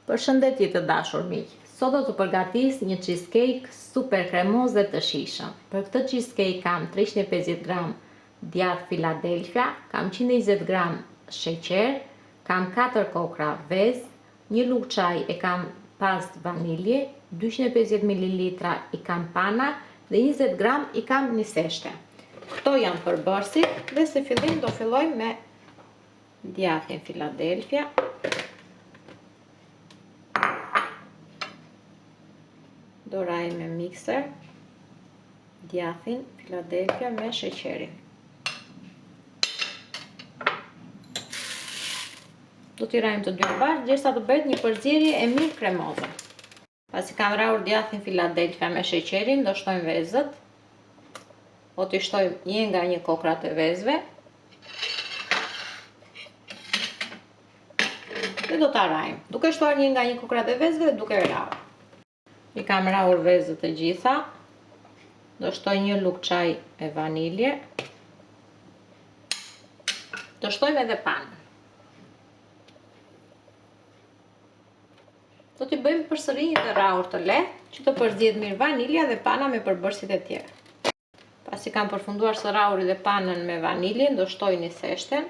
Përshëndetje të dashur miq. Sot do të përgatis një cheesecake super kremoz dhe të shijshëm. Për këtë cheesecake kam 350 gram djath Philadelphia, kam 120 gram sheqer, kam 4 kokra vezë, një lugë çaj e kam pastë vanilje, 250 ml i kam pana dhe 20 gram i kam niseshte. Këto janë përbërësit dhe si fillim do fillojmë me djathin Philadelphia. Doraj me mikser djathin Philadelphia me sheqerin. Do t'i rajmë të dy bashkë derisa të bëhet një përzierje e mirë kremoze. Pasi kam rrahur djathin Philadelphia me sheqerin, do shtojmë vezët. O t'i shtojmë një nga një kokrat e vezëve. Dhe do t'a rajmë. Duke shtuar një nga një kokrat e vezëve dhe duke rrahur. I kam rrahur vezët e gjitha. Do shtoj një lugë çaj e vanilje. Do shtojmë edhe panën. Do t'i bëjmë përsëri një të rrahur të lehtë që të përzihet mirë vanilja dhe pana me përbërësit e tjerë. Pasi kam përfunduar së rrahuri dhe panën me vaniljen, do shtoj niseshten.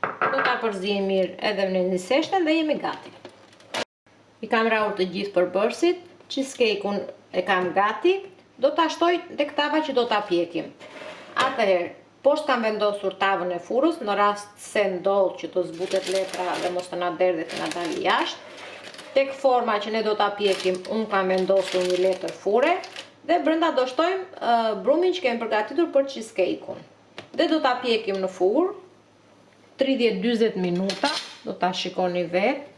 Do ta përziej mirë edhe në niseshten dhe jemi gati. I kam rrahur të gjithë përbërësit, cheesecake-un e kam gati, do ta shtoj tek tava që do ta pjekim. Atëherë, poshtë kam vendosur tavën e furrës në rast se ndodh që të zbutet letra dhe mos të na derdhet të na dalë jashtë. Tek forma që ne do ta pjekim, unë kam vendosur një letër fure dhe brenda do shtojmë brumin që kemi përgatitur për cheesecake-un. Dhe do ta pjekim në furrë 30-40 minuta, do ta shikoni vetë,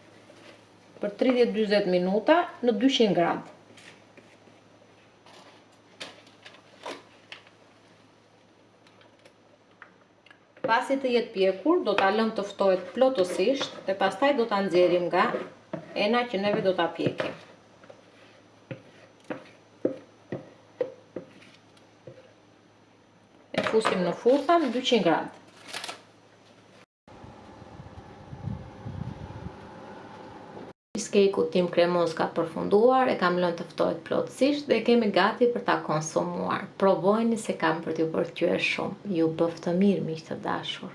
për 30-40 minuta në 200 gradë. Pasi të jetë pjekur, do ta lëm të ftohet plotësisht dhe pastaj do ta nxjerrim nga ena që neve do ta pjekim. E fusim në furrë në 200 gradë. Cheesecake-u tim kremoz ka përfunduar, e kam lënë të ftohet plotësisht dhe kemi gati për ta konsumuar. Provojeni se kam për t'ju pëlqyer shumë. Ju bëf të mirë miq të dashur.